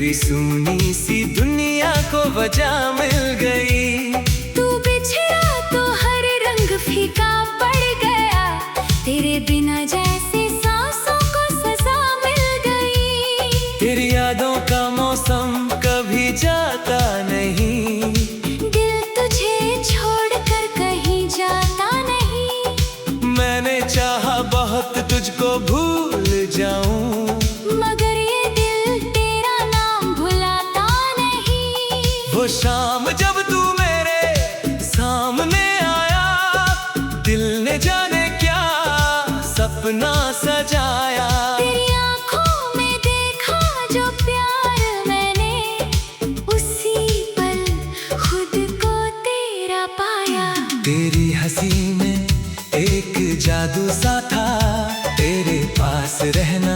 मेरी सूनी सी दुनिया को वजह मिल गई। तू बिछड़ा तो हर रंग फीका पड़ गया, तेरे बिना जैसे सांसों को सजा मिल गई। तेरी यादों का मौसम कभी जाता नहीं, दिल तुझे छोड़कर कहीं जाता नहीं। मैंने चाहा बहुत तुझको भूल जाऊं, मगर ये दिल तेरा नाम भुलाता नहीं। वो शाम जब तू मेरे सामने आया, दिल ने जाने क्या सपना सजाया। तेरी आंखों में देखा जो प्यार मैंने, उसी पल खुद को तेरा पाया। तेरी हंसी में एक जादू सा था, तेरे पास रहना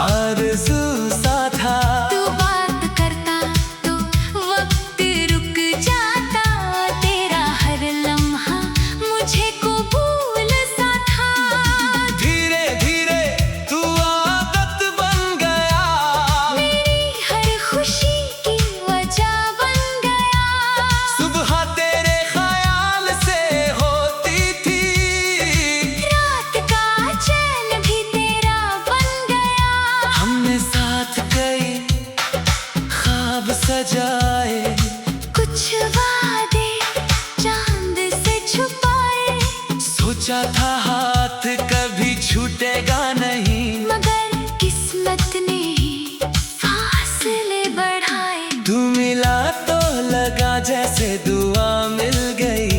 आरज़ू सा था। तू बात करता तो वक्त रुक जाता, तेरा हर लम्हा मुझे कबूल सा था। धीरे धीरे तू आदत बन गया, मेरी हर खुशी की वजह बन गया। सुबह तेरे ख्याल से होती थी, रात का चैन भी तेरा बन गया। हमने साथ कई ख्वाब सजाए, कुछ वादे चांद से छुपाए, सोचा था हाथ कभी छूटेगा नहीं, मगर किस्मत ने फासले बढ़ाए। तू मिला तो लगा जैसे दुआ मिल गई।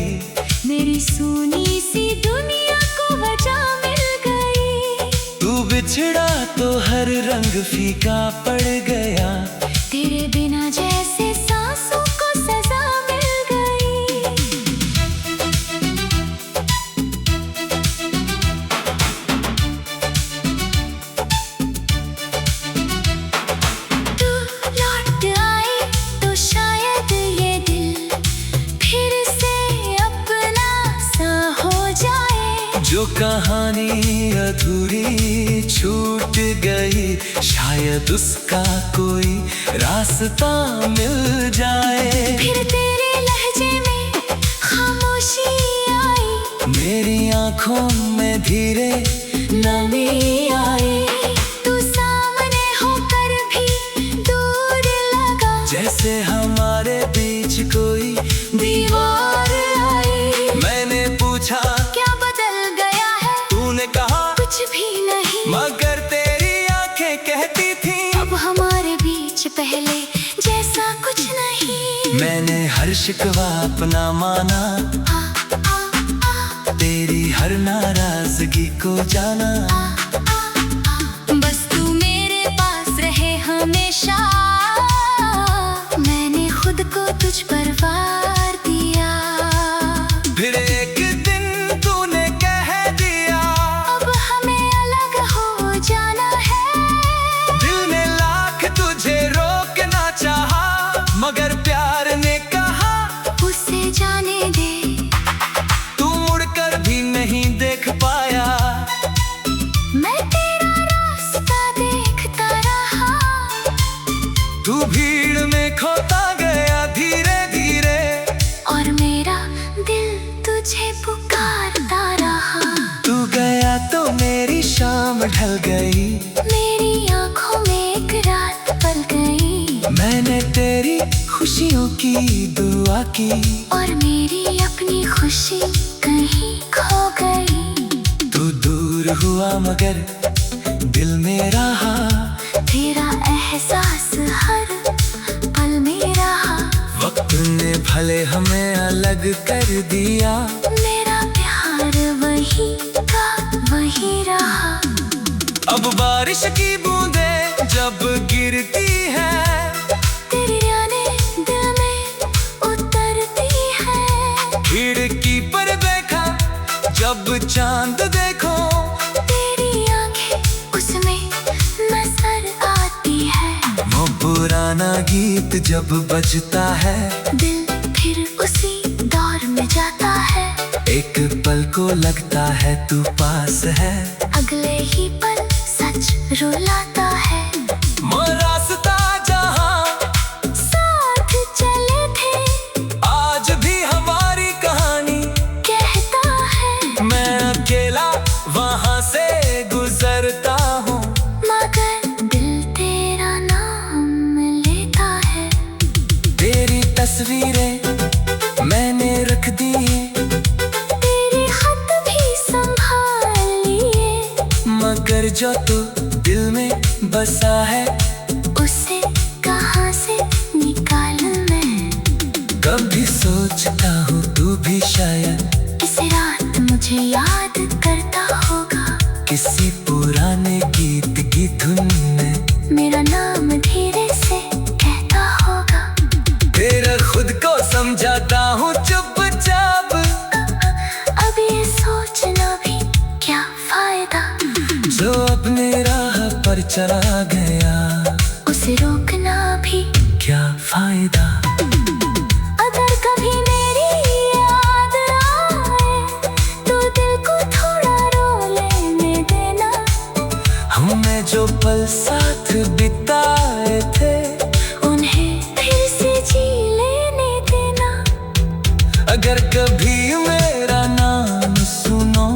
मेरी सूनी सी दुनिया को वजह मिल गई। तू बिछड़ा तो हर रंग फीका पड़ गया, तेरे बिना जैसे सांसों को सजा मिल गई। तू लौट आई तो शायद ये दिल फिर से अपना सा हो जाए। जो कहानी अधूरी छूट गई, शायद उसका कोई रास्ता मिल जाए। फिर तेरे लहजे में खामोशी आई, मेरी आंखों में धीरे नमी आई, तू सामने होकर भी दूर लगा, जैसे हमारे बीच कोई दीवार आई। मैंने पूछा क्या बदल गया है, तूने कहा कुछ भी नहीं, मगर तेरी आंखें कहती थी अब हमारे बीच पहले जैसा कुछ नहीं। मैंने हर शिकवा अपना माना, आ, आ, आ, तेरी हर नाराजगी को जाना। आ, आ, आ, बस तू मेरे पास रहे हमेशा, मैंने खुद को तुझ पर वार दिया। फिर एक दिन तूने कह दिया, अब हमें अलग हो जाना है। दिल ने लाख तुझे रोकना चाहा, मगर प्यार ने कहा उसे जाने दे। तू मुड़कर भी नहीं देख पाया, मैं तेरा रास्ता देखता रहा, तू भीड़ में खोता गया धीरे धीरे, और मेरा दिल तुझे पुकारता रहा। तू गया तो मेरी शाम ढल गई, मेरी आंखों में एक रात पल गई, मैंने तेरी खुशियों की दुआ की, और मेरी अपनी खुशी कहीं खो गई। तू दूर हुआ मगर दिल में रहा, तेरा एहसास हर पल में रहा। वक्त ने भले हमें अलग कर दिया, मेरा प्यार वही का वही रहा। अब बारिश की बूंदें जब गिरती है, तेरी यादें दिल में उतरती है। खिड़की पर देखा जब चांद देखो, तेरी आंखें उसमें नजर आती है। वो पुराना गीत जब बजता है, दिल फिर उसी दौर में जाता है। एक पल को लगता है तू पास है, अगले ही पल सच रुलाता है। वो रास्ता जहाँ तस्वीरें मैंने रख दी हैं, तेरे हाथ भी संभाल लिए, मगर जो तू दिल में बसा है उसे कहाँ से निकालूं मैं। कभी सोचता हूँ तू भी शायद किसी रात मुझे याद करता होगा, किसी पुराने गीत की धुन में मेरा नाम धीरे से कहता होगा। तेरा खुद को समझाता हूँ चुपचाप, अब ये सोचना भी क्या फायदा, जो अपने राह पर चला गया उसे रोकना भी क्या फायदा। अगर कभी मेरी याद आए तो दिल को थोड़ा रो लेने देना, हमने जो पल साथ बिताए थे उन्हें फिर से जी लेने देना। अगर कभी मेरा नाम सुनो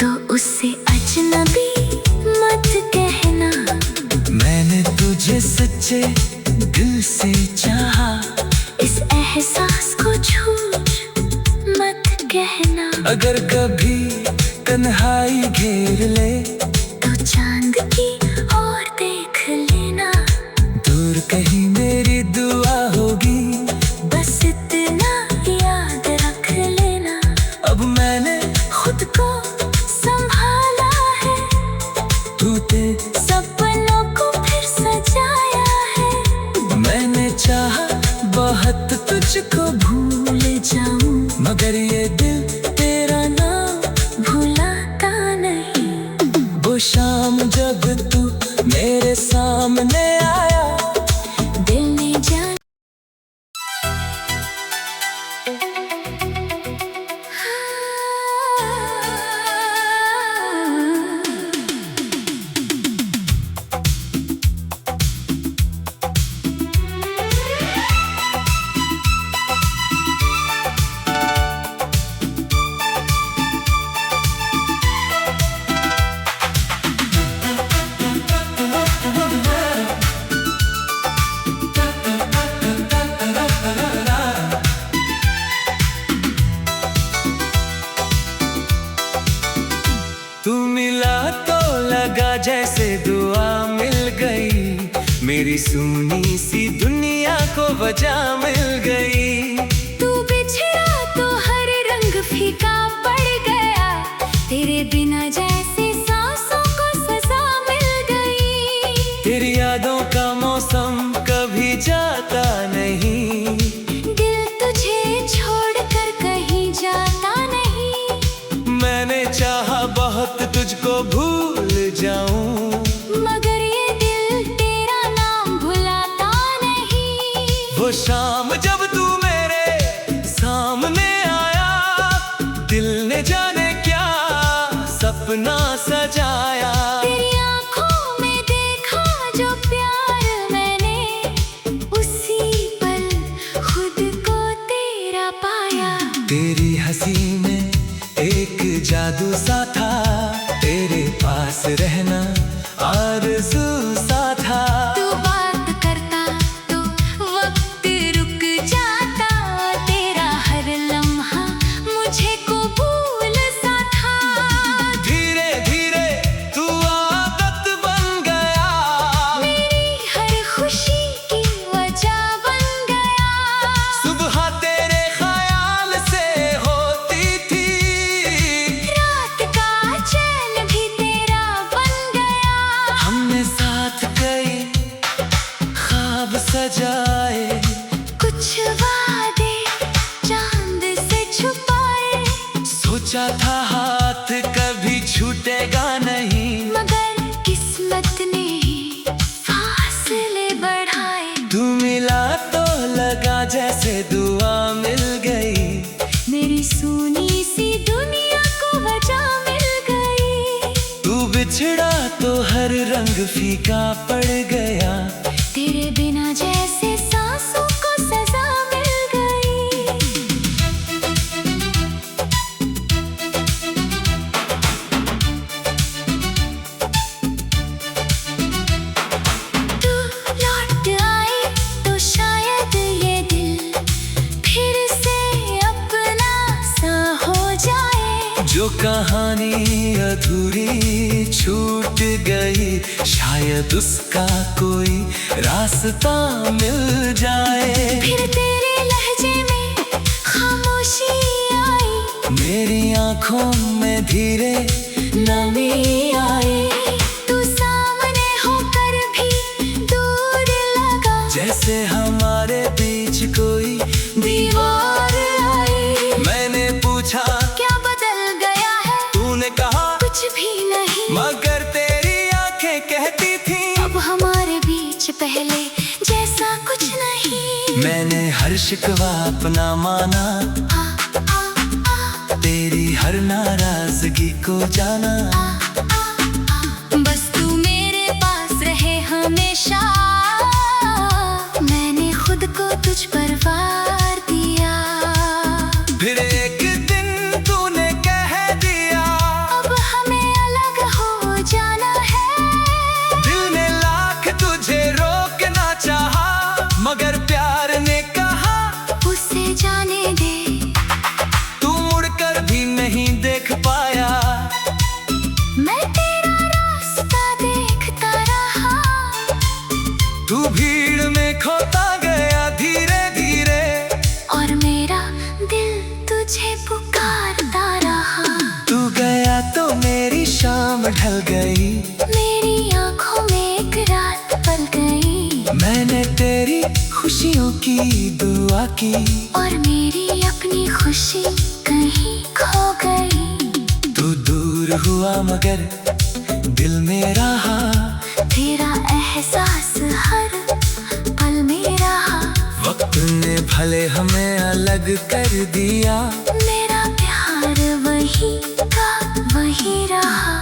तो उससे अजनबी मत कहना, मैंने तुझे सच्चे दिल से चाहा, इस एहसास को झूठ मत कहना। अगर कभी तन्हाई घेर ले तो चांद की ओर देख लेना, दूर कहीं मेरी दुआ होगी, बस इतना याद रख लेना। अब मैंने खुद को संभाला है, तूने सपनों को फिर सजाया है। मैंने चाहा बहुत तुझको भूल जाऊं, मगर ये दिल तेरा नाम भुलाता नहीं। वो शाम जब तू मेरे सामने आया, दिल ने जान तू मिला तो लगा जैसे दुआ मिल गई, मेरी सुनी सी दुनिया को वजह मिल गई। तू बिछड़ा तो हर रंग फीका पड़ गया, तेरे बिना जैसे सांसों को सजा मिल गई। तेरी यादों का मौसम कभी जाता नहीं, दिल तुझे छोड़कर कहीं जाता नहीं। मैंने चाहा बहुत तुझको भूल जाऊं, मगर ये दिल तेरा नाम भुलाता नहीं। वो शाम जब तू मेरे सामने आया, दिल ने जाने क्या सपना सजाया। तेरी आँखों में देखा जो प्यार मैंने, उसी पल खुद को तेरा पाया। तेरी हंसी में एक जादू सा था, तेरे पास रहना आरज़ू सा था। तू बात करता तो वक्त रुक जाता, तेरा हर लम्हा मुझे कबूल सा था। धीरे धीरे तू आदत बन गया, मेरी हर खुशी की वजह बन गया। सुबह तेरे ख्याल से होती थी, रात का चैन भी तेरा बन गया। हमने साथ कई ख्वाब सजाए, कुछ वादे चांद से छुपाए, सोचा था हाथ कभी छूटेगा नहीं, मगर किस्मत ने फासले बढ़ाए। तू मिला तो लगा जैसे दुआ मिल गई, मेरी सुनी सी दुनिया को वजह मिल गई। तू बिछड़ा तो हर रंग फीका पड़ गया, तेरे बिना जैसे सांसों को सजा मिल गई। तू लौट आई तो शायद ये दिल जो कहानी अधूरी छूट गई, शायद उसका कोई रास्ता मिल जाए। फिर तेरे लहजे में खामोशी आई, मेरी आंखों में धीरे नमी आई। तू सामने होकर भी दूर लगा, जैसे हमारे बीच कोई दीवार आई। मैंने पूछा क्या बदल गया है? तूने कहा कुछ भी नहीं, मगर तेरी आंखें कहती थी अब हमारे बीच पहले जैसा कुछ नहीं। मैंने हर शिकवा अपना माना, आ, आ, आ, तेरी हर नाराजगी को जाना। बस तू मेरे पास रहे हमेशा, मैंने खुद को तुझ पर वार दिया। फिर एक दिन तूने कह दिया अब हमें अलग हो जाना है। दिल ने लाख तुझे रोकना चाहा, मगर प्यार ने कहा उसे जाने दे। तू मुड़कर भी नहीं देख पाया, मैं तेरा रास्ता देखता रहा, तू भीड़ में खोता गया धीरे धीरे। और मेरा दिल तुझे पुकारता रहा। तू गया तो मेरी शाम ढल गई, मेरी आंखों में एक रात पल गई, मैंने तेरी खुशियों की दुआ की, और मेरी अपनी खुशी कहीं खो गई। तू दूर हुआ मगर दिल में रहा, तेरा एहसास हर पल में रहा। वक्त ने भले हमें अलग कर दिया, मेरा प्यार वही का वही रहा।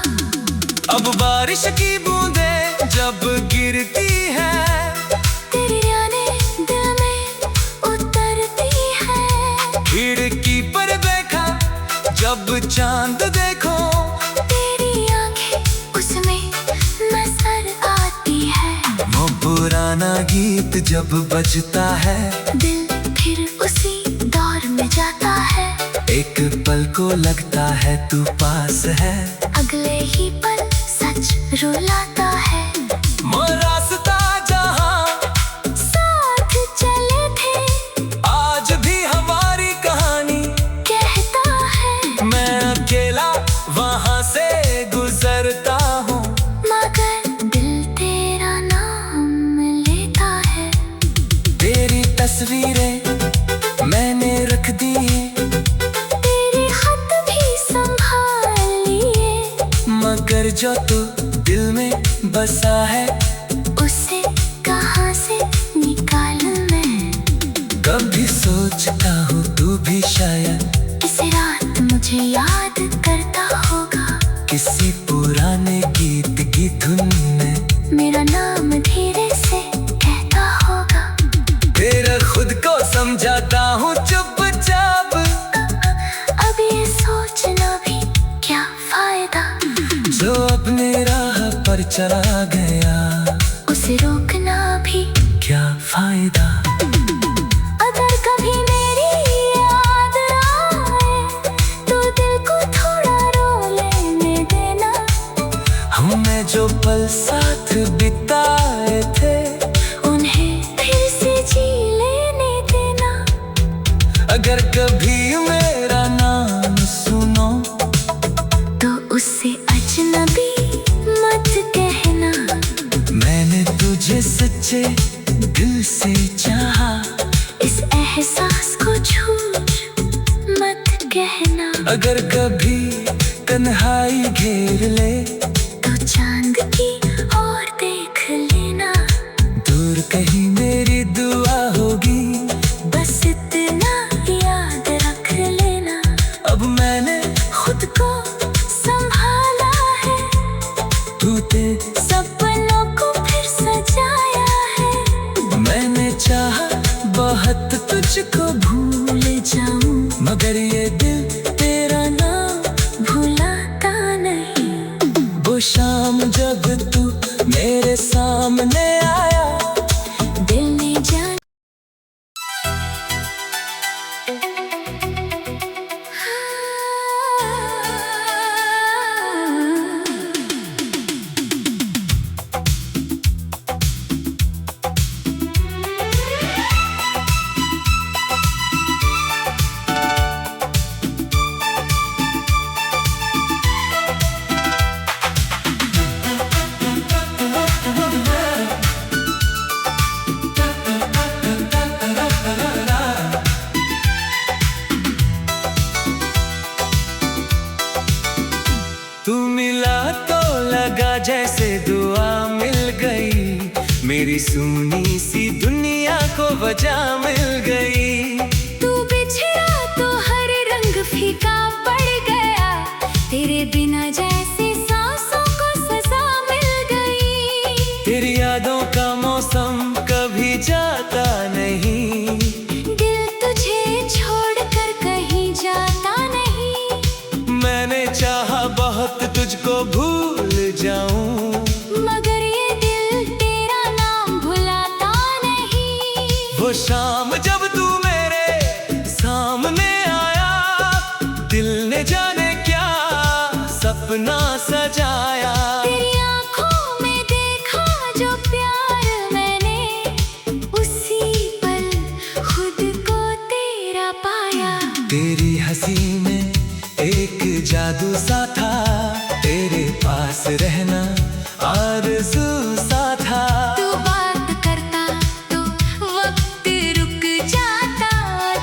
अब बारिश की बूंदें जब गिरती है, तेरी यादें दिल में उतरती है। खिड़की पर देखा जब चांद देखो, तेरी आंखें उसमें नजर आती है। वो पुराना गीत जब बजता है, दिल फिर उसी दौर में जाता है। एक पल को लगता है तू पास है, अगले ही पल सच रुलाता है। वो रास्ता जहाँ साथ चले थे आज भी हमारी कहानी कहता है, मैं अकेला वहाँ से गुजरता हूँ, मगर दिल तेरा नाम लेता है। तेरी तस्वीरें मैंने रख दी हैं, तेरे खत भी संभाल लिए, मगर जो तू दिल में बसा है, उसे कहाँ से निकालूं मैं? कभी सोचता हूँ तू भी शायद इस रात मुझे याद करता होगा, किसी पुराने गीत की धुन में मेरा नाम धीरे से कहता होगा। तेरा खुद को समझाता हूँ चुपचाप, अब ये सोचना भी क्या फायदा, जो अपने राह पर चला गया उसे रोकना भी क्या फायदा। अगर कभी मेरी याद आए तो दिल को थोड़ा रो लेने देना। हमने जो पल साथ बिताए थे, उन्हें फिर से जी लेने देना। अगर कभी मेरा नाम सुनो तो उससे अजनबी मत कहना। मैंने तुझे सच्चे दिल से चाहा, इस एहसास को झूठ मत कहना। अगर कभी तन्हाई घेर ले तो चांद की ओर देख लेना। दूर कहीं मेरी दुआ होगी, बस इतना याद रख लेना। अब मैंने खुद को संभाला है, टूटे सपनों को फिर सजाया है। मैंने चाहा बहुत तुझको भूल जाऊं, मगर ये दिल तेरा नाम भुलाता नहीं। वो शाम जब तू मेरे सामने आया, दिल ने जान तेरी सूनी सी दुनिया को वजह मिल गई। तू बिछड़ा तो हर रंग फीका पड़ गया, तेरे बिना जैसे सांसों को सजा मिल गई। तेरी यादों का मौसम कभी जाता नहीं, दिल तुझे छोड़कर कहीं जाता नहीं। मैंने चाहा बहुत तुझको भूल जाऊं, मगर ये दिल तेरा नाम भुलाता नहीं। वो शाम जब तू मेरे सामने आया, दिल ने जाने क्या सपना सजाया। तेरी आंखों में देखा जो प्यार मैंने, उसी पल खुद को तेरा पाया। तेरी हंसी में एक जादू सा था, तेरे पास रहना आरज़ू सा था। तू बात करता तो वक्त रुक जाता,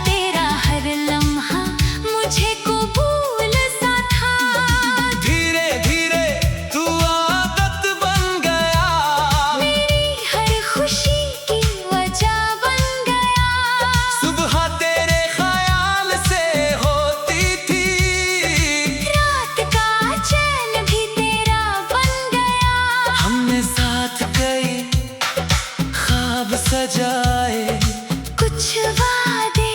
तेरा हर लम्हा मुझे कबूल सा था। धीरे धीरे तू आदत बन गया, मेरी हर खुशी की वजह बन गया। सुबह तेरे ख्याल से होती थी, रात का चैन भी तेरा बन गया। हमने साथ कई ख्वाब सजाए, कुछ वादे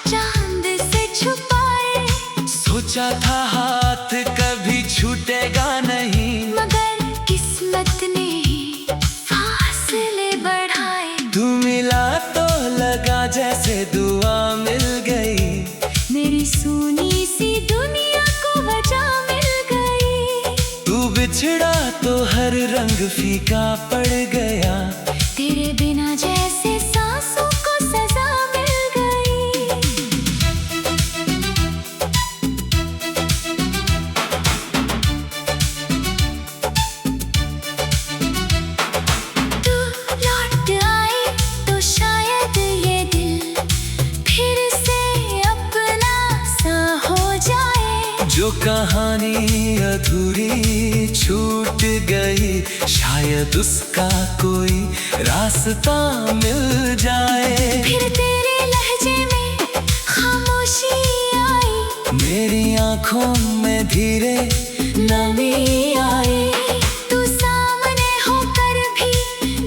चांद से छुपाए, सोचा था हाथ कभी छूटेगा नहीं। मगर किस्मत ने फासले बढ़ाए। तू मिला तो लगा जैसे दुआ मिल गई, मेरी सूनी सी दुनिया को वजह मिल गई। तू बिछड़ा तो हर रंग फीका पड़ गया। तेरे बिना जैसे सांसों को सजा मिल गई। तू लौट आए तो शायद ये दिल फिर से अपना सा हो जाए। जो कहानी अधूरी छूट गई, शायद उसका कोई रास्ता मिल जाए। फिर तेरे लहजे में खामोशी आई, मेरी आंखों में धीरे नमी आई, तू सामने होकर भी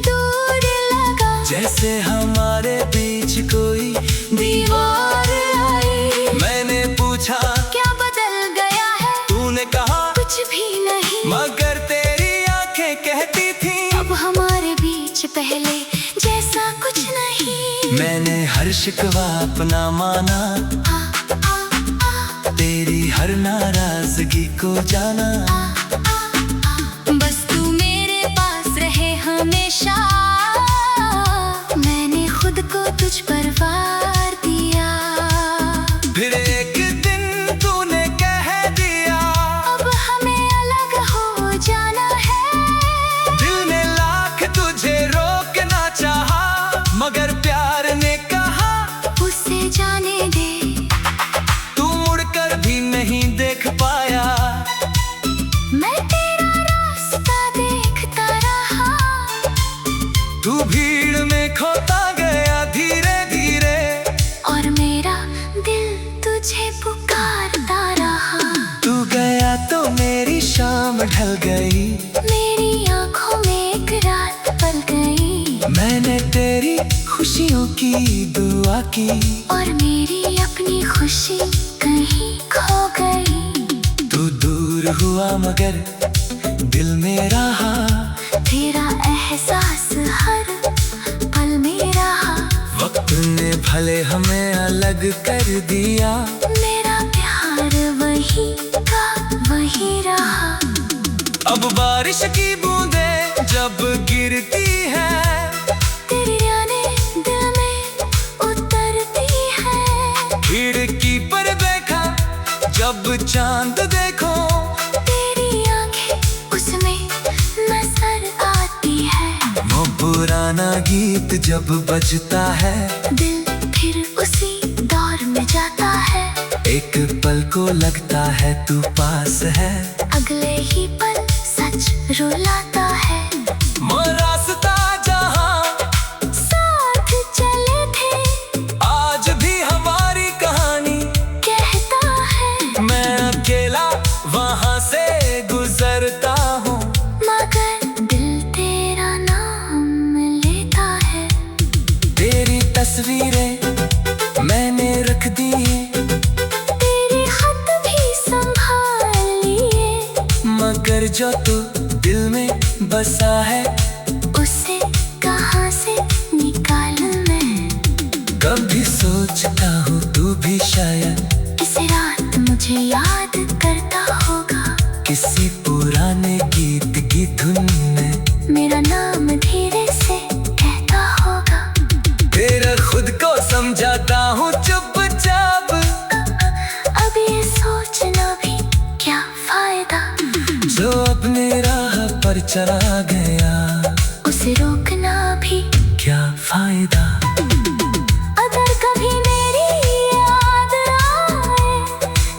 दूर लगा। जैसे हमारे बीच कोई दीवार आई। मैंने पूछा क्या बदल गया है, तूने कहा कुछ भी नहीं। मगर तेरी आंखें कहती थी अब हमारे बीच पहले जैसा कुछ नहीं। मैंने हर शिकवा अपना माना, आ, आ, आ, तेरी हर नाराजगी को जाना। आ, आ, आ। बस तू मेरे पास रहे हमेशा, मैंने खुद को तुझ पर वार दिया। फिर एक दिन तूने कह दिया, अब हमें अलग हो जाना है। दिल ने लाख तुझे रोकना चाहा, मगर प्यार ने कहा उसे जाने दे। तू मुड़कर भी नहीं देख पाया। मैं तेरा रास्ता देखता रहा, तू भीड़ में खोता गया धीरे धीरे, और मेरा दिल तुझे पुकारता रहा। तू गया तो मेरी शाम ढल गई, मेरी आंखों में एक रात पल गई। मैंने तेरी खुशियों की दुआ की, और मेरी अपनी खुशी कहीं खो गई। तू दूर हुआ मगर दिल में रहा, तेरा एहसास हर पल में रहा। वक्त ने भले हमें अलग कर दिया, मेरा प्यार वही का वही रहा। अब बारिश की बूंदें जब गिरती है, तेरी यादें दिल में उतरती है। खिड़की पर देखा जब चांद देखो, तेरी आंखें उसमें नजर आती है। वो पुराना गीत जब बजता है, दिल फिर उसी दौर में जाता है। एक पल को लगता है तू पास है, अगले ही पल सच रुलाता है। वो रास्ता जहाँ जो तू दिल में बसा है, उसे कहाँ से निकालूं मैं। कभी सोचता हूँ तू भी शायद इस रात मुझे याद करता होगा, किसी पुराने गीत की धुन में मेरा नाम धीरे से कहता होगा। तेरा खुद को समझाता हूँ चुपचाप, अब ये सोचना भी क्या फायदा, जो अपने राह पर चला गया उसे रोकना भी क्या फायदा। अगर कभी मेरी याद आए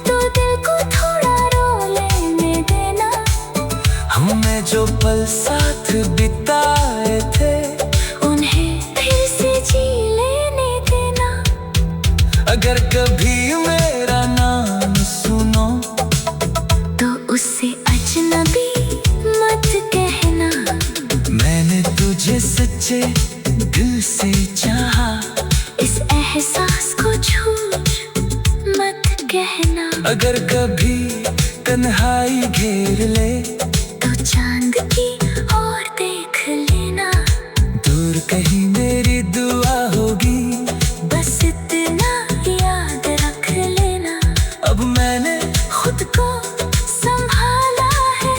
तो दिल को थोड़ा रो लेने देना। हमने जो पल साथ बिताए थे उन्हें फिर से जी लेने देना। अगर कभी मेरा नाम सुनो तो उससे अजनबी मत कहना। मैंने तुझे सच्चे दिल से चाहा, इस एहसास को झूठ मत कहना। अगर कभी तन्हाई घेर ले तो चांद की ओर देख लेना। दूर कहीं मेरी दुआ होगी, बस इतना याद रख लेना। अब मैंने खुद को संभाला है,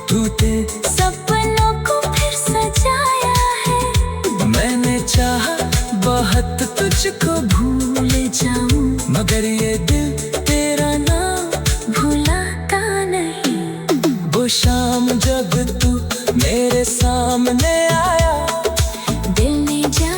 टूटे सपनों को फिर सजाया है। मैंने चाहा बहुत तुझको भूल जाऊं, मगर ये दिल तेरा नाम भुलाता नहीं। वो शाम जब तू मेरे सामने आया, दिल ने जान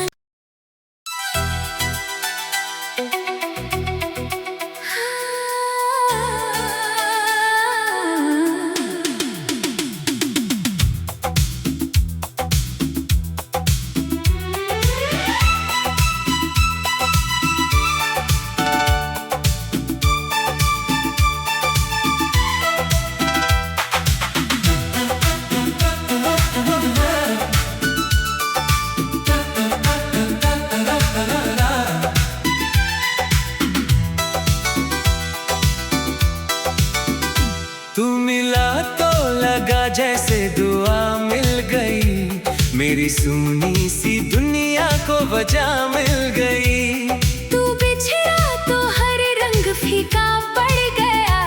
तू मिला तो लगा जैसे दुआ मिल गई, मेरी सुनी सी दुनिया को वजह मिल गई। तू बिछड़ा तो हर रंग फीका पड़ गया,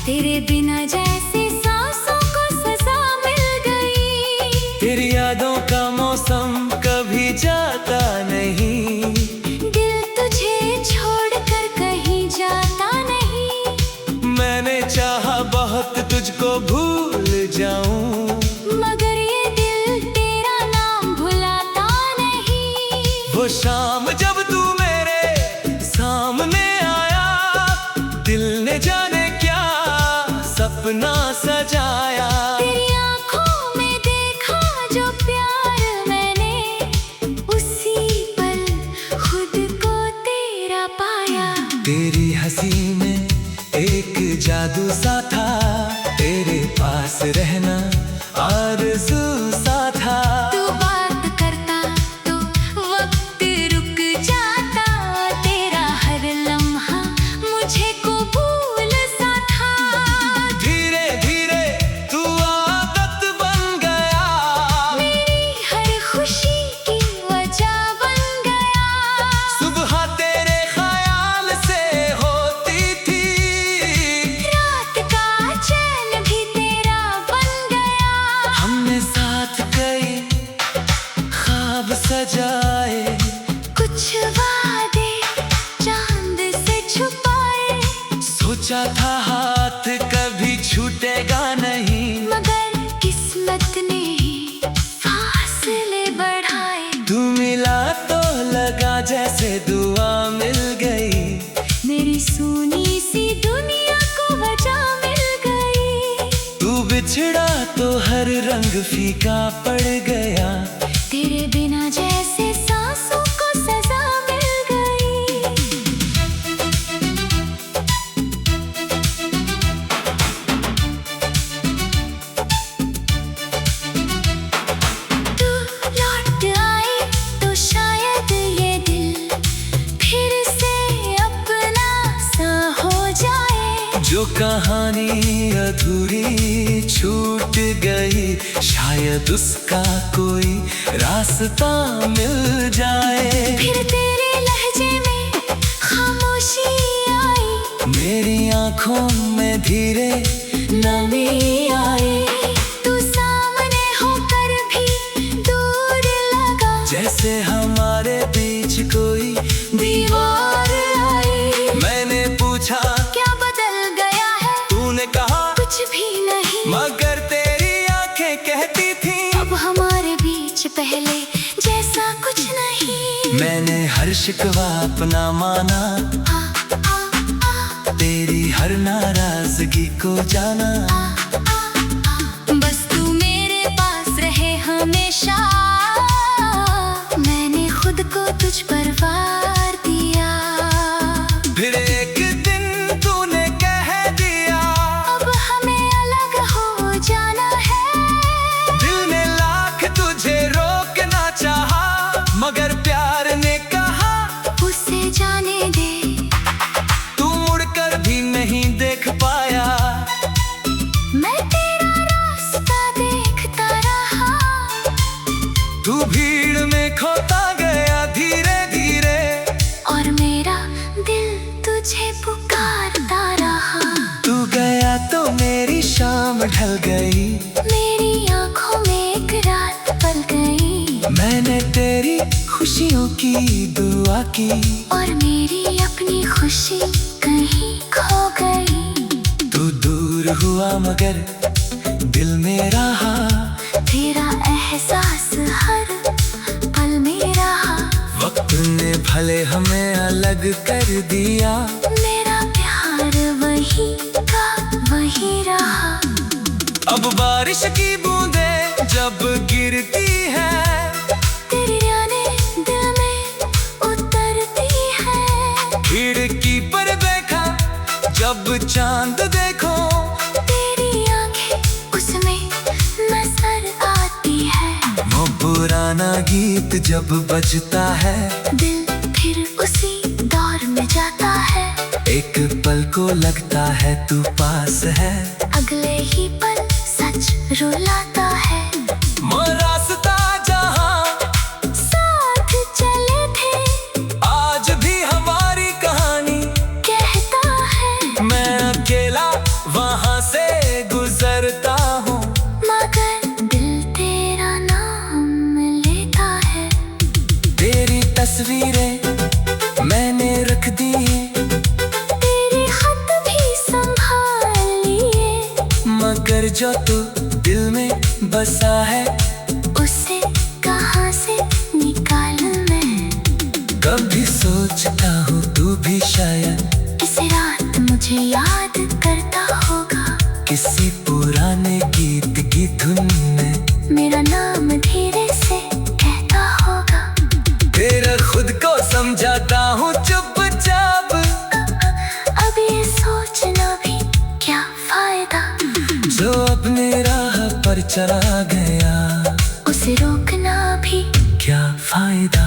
तेरे बिना जैसे सांसों को सजा मिल गई। तेरी यादों का मौसम कभी जाता नहीं, दिल तुझे छोड़कर कहीं जाता नहीं। मैंने चाहा बहुत तुझको भूल जाऊं, मगर ये दिल तेरा नाम भुलाता नहीं। वो शाम जब तू मेरे सामने आया, दिल ने जाने क्या सपना सजाया। तेरी आँखों में देखा जो प्यार मैंने, उसी पल खुद को तेरा पाया। तेरी हंसी में एक जादू सा था, तेरे पास रहना आरज़ू सा था। तू बात करता तो वक्त रुक जाता, तेरा हर लम्हा मुझे कबूल सा था। धीरे धीरे तू आदत बन गया, मेरी हर खुशी की वजह बन गया। सुबह तेरे ख्याल से होती थी, रात का चैन भी तेरा बन गया। हमने साथ कई ख्वाब सजाए, कुछ वादे चांद से छुपाए, सोचा था हाथ कभी छूटेगा नहीं, मगर किस्मत ने फासले बढ़ाए। तू मिला तो लगा जैसे दुआ मिल गई, मेरी सुनी सी दुनिया को वजह मिल गई। तू बिछड़ा तो हर रंग फीका पड़ गया, तेरे बिना जैसे सांसों को सजा मिल गई। तू लौट आए तो शायद ये दिल फिर से अपना सा हो जाए। जो कहानी अधूरी छूट गई, शायद उसका कोई रास्ता मिल जाए। फिर तेरे लहजे में खामोशी आई, मेरी आंखों में धीरे नमी आई। तू सामने होकर भी दूर लगा, जैसे हमारे बीच कोई दीवार आई। मैंने पूछा क्या बदल गया है? तूने कहा कुछ भी नहीं, मगर तेरी आंखें कहती थी अब हमारे बीच पहले जैसा कुछ नहीं। मैंने हर शिकवा अपना माना, आ, आ, आ, तेरी हर नाराजगी को जाना। बस तू मेरे पास रहे हमेशा, मैंने खुद को तुझ पर वार दिया। फिर एक दिन तूने कह दिया अब हमें अलग हो जाना है। दिल ने लाख तुझे रोकना चाहा, मगर प्यार ने कहा उसे जाने दे। तू मुड़कर भी नहीं देख पाया, मैं तेरा रास्ता देखता रहा। तू भीड़ में खोता गया धीरे धीरे, और मेरा दिल तुझे पुकारता रहा। तू गया तो मेरी शाम ढल गई, मेरी आंखों में एक रात पल गई, मैंने तेरी खुशियों की दुआ की, और मेरी अपनी खुशी कहीं खो गई। तू दूर हुआ मगर दिल में रहा, तेरा एहसास हर पल में रहा। वक्त ने भले हमें अलग कर दिया, मेरा प्यार वही का वही रहा। अब बारिश की बूंदें जब गिरती है, तेरी यादें दिल में उतरती है। खिड़की पर देखा जब चांद देखो, तेरी आंखें उसमें नजर आती है। वो पुराना गीत जब बजता है, दिल फिर उसी दौर में जाता है। एक पल को लगता है तू पास है, अगले ही पल सच रुलाता है। वो रास्ता जहाँ साथ चले थे आज भी हमारी कहानी कहता है, मैं अकेला वहाँ से गुजरता हूँ, मगर दिल तेरा नाम लेता है। तेरी तस्वीरें मैंने रख दी हैं, तेरे खत भी संभाल लिए, मगर जो तू दिल में बसा है, उसे कहाँ से निकाल मैं। कभी सोचता हूँ तू भी शायद इस रात मुझे याद करता होगा, किसी पुराने गीत की धुन में मेरा नाम धीरे से कहता होगा। तेरा खुद को समझाता हूँ चुपचाप, अब ये सोचना भी क्या फायदा, जो अपने राह पर चला गया उसे रोकना भी क्या फायदा।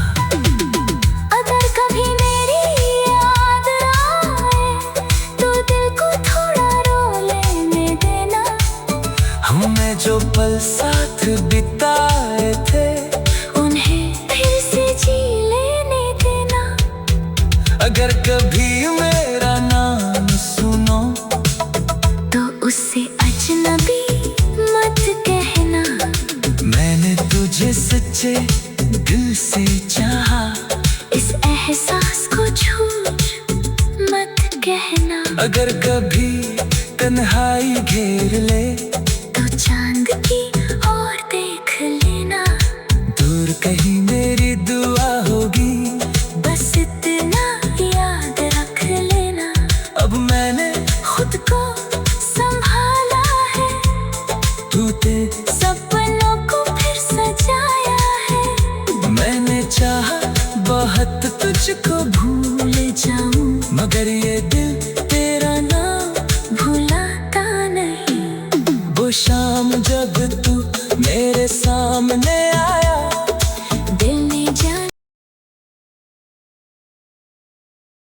अगर कभी मेरी याद आए तो दिल को थोड़ा रो लेने देना। हमने जो पल साथ बिताए थे, उन्हें फिर से जी लेने देना। अगर कभी मेरा नाम सुनो तो उससे अजनबी मत कहना। मैंने तुझे सच्चे दिल से चाहा, इस एहसास को झूठ मत कहना। अगर कभी तन्हाई घेर ले तो चांद की ओर देख लेना। दूर कहीं मेरी दुआ होगी, बस इतना याद रख लेना। अब मैंने खुद को संभाला है, तूने सपनों को फिर सजाया है। मैंने चाहा बहुत तुझको भूल जाऊं, मगर ये